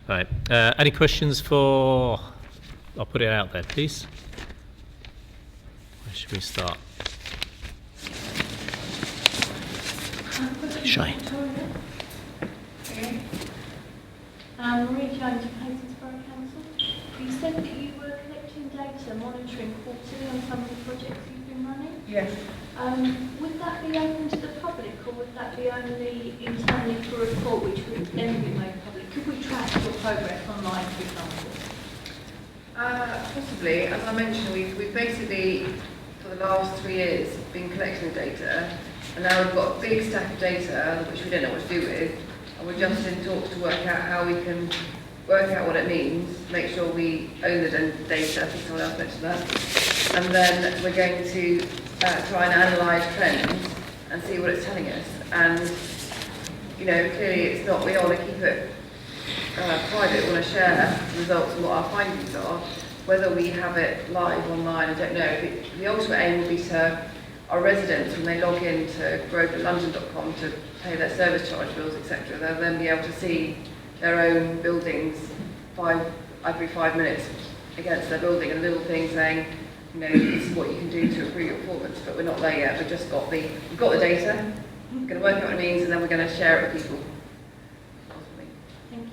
Right. Any questions for... I'll put it out there, please. Where should we start? Shane. Marie Jones from Hastings Council. You said that you were collecting data, monitoring quarterly on some of the projects you've been running. Yes. Would that be open to the public, or would that be only internally for a report which would then be made public? Could we track your progress online, for example? Possibly. As I mentioned, we've basically, for the last 3 years, been collecting data, and now we've got a big stack of data which we don't know what to do with, and we're just in talks to work out how we can work out what it means, make sure we own the data, I think someone else mentioned that, and then we're going to try and analyse trends and see what it's telling us. And, you know, clearly it's not, we don't want to keep it private, we want to share the results and what our findings are. Whether we have it live online, I don't know. The ultimate aim will be to our residents, when they log in to groverlondon.com to pay their service charge bills, etc., they'll then be able to see their own buildings every 5 minutes against their building, and a little thing saying, you know, this is what you can do to improve your performance. But we're not there yet. We've just got we've got the data. We're going to work out what it means, and then we're going to share it with people. Thank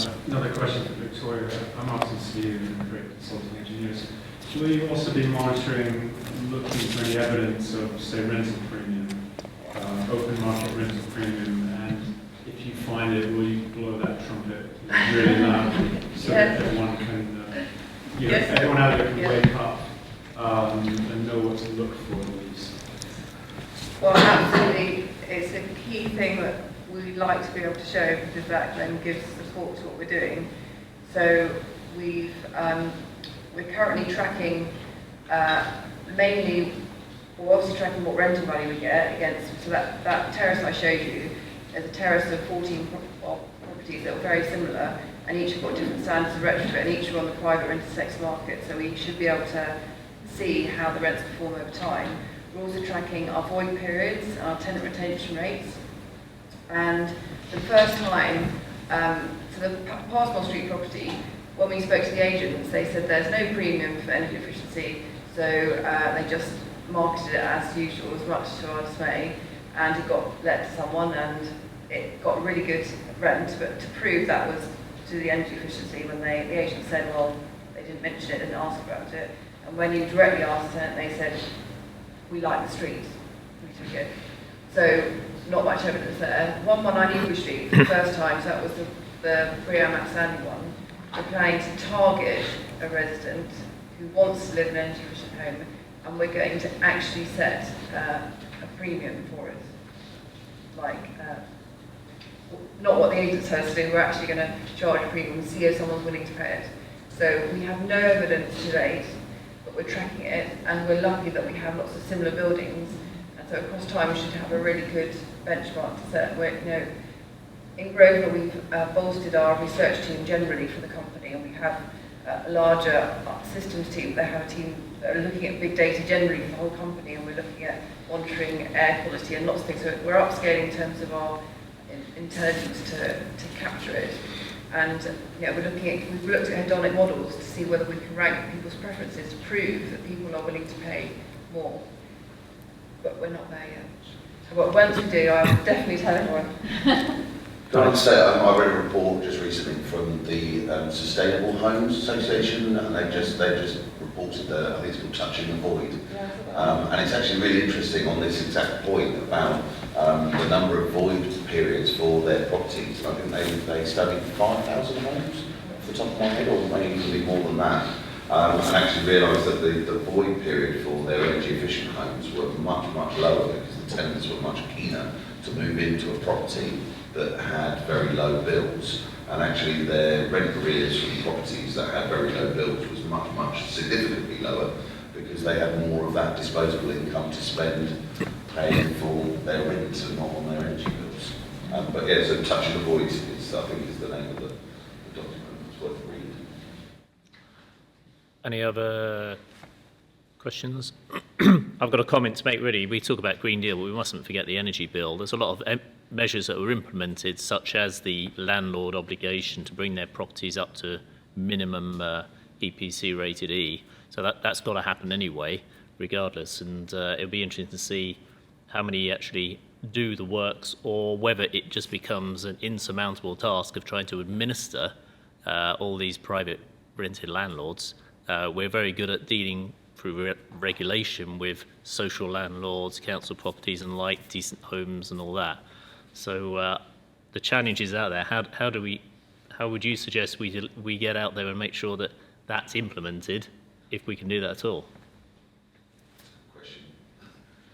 you. Another question for Victoria. I'm Martin Slew, Great Consulting Engineers. Will you also be monitoring, looking for any evidence of, say, rental premium, open market rental premium, and if you find it, will you blow that trumpet really loud so that everyone can, everyone out there can wake up and know what to look for at least? Well, absolutely. It's a key thing that we'd like to be able to show, because that then gives support to what we're doing. So we're currently tracking mainly, we're obviously tracking what rental value we get against, so that terrace I showed you, there's a terrace of 14 properties that are very similar, and each have got different standards of retrofit, and each are on the private or intersex market, so we should be able to see how the rents perform over time. We're also tracking our void periods and our tenant retention rates. And the first time, so the Parsmore Street property, when we spoke to the agents, they said there's no premium for energy efficiency, so they just marketed it as usual, as much to our dismay, and it got let to someone, and it got really good rent. But to prove that was to the energy efficiency, when the agent said, well, they didn't mention it, didn't ask about it, and when you directly asked the tenant, they said, we like the street, we took it. So not much evidence there. 119 Newbury Street for the first time, so that was the pre-am outstanding one. We're planning to target a resident who wants to live in an energy efficient home, and we're going to actually set a premium for it. Like, not what the agent says to do, we're actually going to charge a premium and see if someone's willing to pay it. So we have no evidence to date, but we're tracking it, and we're lucky that we have lots of similar buildings, and so across time we should have a really good benchmark to set. Where, you know, in Grosvenor we've bolstered our research team generally for the company, and we have a larger systems team. They have a team that are looking at big data generally for the whole company, and we're looking at monitoring air quality and lots of things. So we're upscaling in terms of our intelligence to capture it. And we've looked at hedonic models to see whether we can rank people's preferences to prove that people are willing to pay more. But we're not there yet. But once we do, I'll definitely tell everyone. Can I say, I read a report just recently from the Sustainable Homes Association, and they just reported I think it's called Touching the Void. And it's actually really interesting on this exact point about the number of void periods for their properties. I think they studied 5,000 homes off the top of my head, or maybe even more than that. And actually realised that the void period for their energy efficient homes were much, much lower, because the tenants were much keener to move into a property that had very low bills, and actually their rent arrears from properties that had very low bills was much, much significantly lower, because they had more of that disposable income to spend paying for their rent and not on their energy bills. But yeah, so Touching the Void I think is the name of the document. It's worth reading. Any other questions? I've got a comment to make really. We talk about Green Deal, but we mustn't forget the energy bill. There's a lot of measures that were implemented, such as the landlord obligation to bring their properties up to minimum EPC rated E. So that's got to happen anyway, regardless. And it'll be interesting to see how many actually do the works, or whether it just becomes an insurmountable task of trying to administer all these private rented landlords. We're very good at dealing through regulation with social landlords, council properties and like decent homes and all that. So the challenge is out there. How would you suggest we get out there and make sure that that's implemented, if we can do that at all? Question.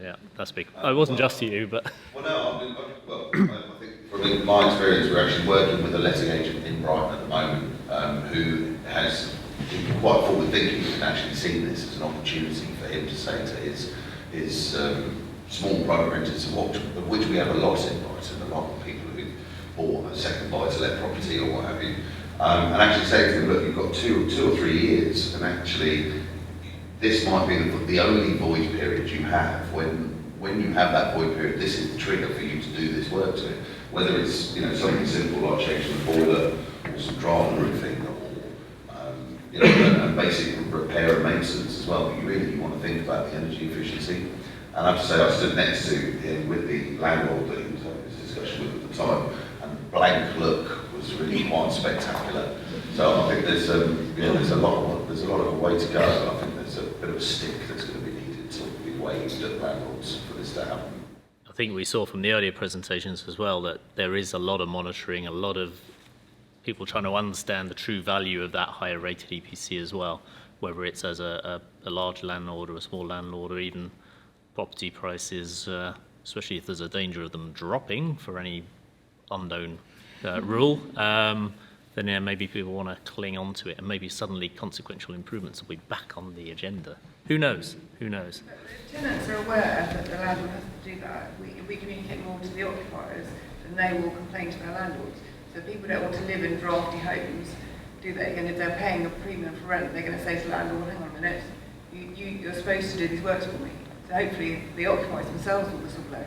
Yeah, that's big. It wasn't just to you, but... Well, no, I think from my experience, we're actually working with a letting agent in Brighton at the moment who has been quite forward-thinking and actually seen this as an opportunity for him to say to his small private renters, of which we have a lot in Brighton, a lot of people who bought a second buy-to-let property or what have you, and actually say to them, look, you've got two or 3 years, and actually this might be the only void period you have. When you have that void period, this is the trigger for you to do this work to it. Whether it's something simple like changing the boiler or some drama roofing, or and basic repair and maintenance as well. But you want to think about the energy efficiency. And I have to say, I stood next to him with the landlord that he was having this discussion with at the time, and the blank look was really quite spectacular. So I think there's a lot of a way to go. I think there's a bit of a stick that's going to be needed to be waved at landlords for this to happen. I think we saw from the earlier presentations as well that there is a lot of monitoring, a lot of people trying to understand the true value of that higher rated EPC as well, whether it's as a large landlord or a small landlord, or even property prices, especially if there's a danger of them dropping for any unknown rule, then yeah, maybe people want to cling on to it, and maybe suddenly consequential improvements will be back on the agenda. Who knows? Who knows? But the tenants are aware that the landlord has to do that. If we communicate more to the occupiers, then they will complain to their landlords. So people don't want to live in drafty homes, do that again. If they're paying a premium for rent, they're going to say to the landlord, hang on a minute, you're supposed to do these works for me. So hopefully the occupiers themselves will whistleblow.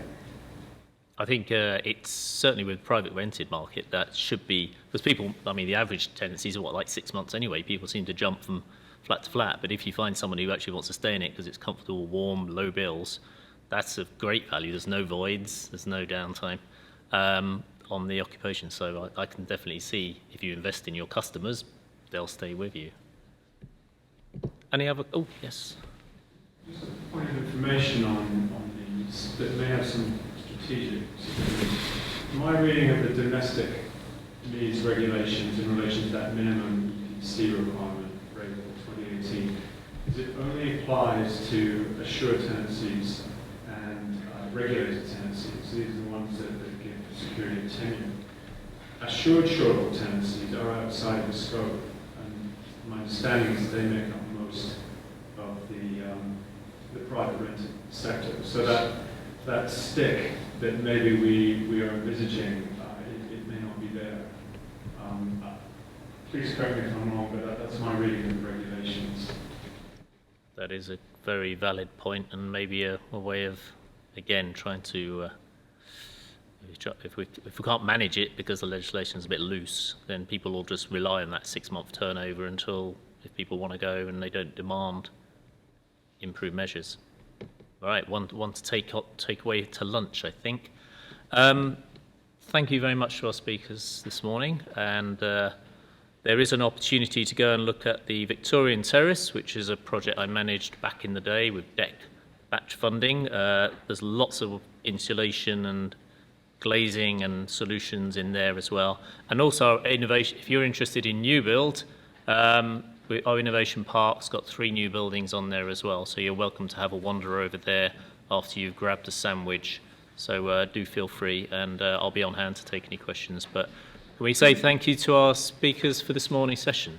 I think it's certainly with private rented market that should be, because people, I mean, the average tenancies are like 6 months anyway. People seem to jump from flat to flat, but if you find someone who actually wants to stay in it because it's comfortable, warm, low bills, that's of great value. There's no voids, there's no downtime on the occupation. So I can definitely see if you invest in your customers, they'll stay with you. Any other? Oh, yes. Just a point of information on these that may have some strategic significance. My reading of the domestic needs regulations in relation to that minimum EPC requirement for April 2018 is it only applies to assured tenancies and regulated tenancies. These are the ones that give security and tenure. Assured short tenancies are outside the scope, and my understanding is they make up most of the private rented sector. So that stick that maybe we are envisaging, it may not be there. Please correct me if I'm wrong, but that's my reading of the regulations. That is a very valid point, and maybe a way of, again, trying to, if we can't manage it because the legislation is a bit loose, then people will just rely on that 6-month turnover until, if people want to go and they don't demand improved measures. All right, one to take away to lunch, I think. Thank you very much to our speakers this morning, and there is an opportunity to go and look at the Victorian Terrace, which is a project I managed back in the day with DEC batch funding. There's lots of insulation and glazing and solutions in there as well. And also our innovation, if you're interested in new build, our Innovation Park's got 3 new buildings on there as well, so you're welcome to have a wander over there after you've grabbed a sandwich. So do feel free, and I'll be on hand to take any questions. But can we say thank you to our speakers for this morning's session?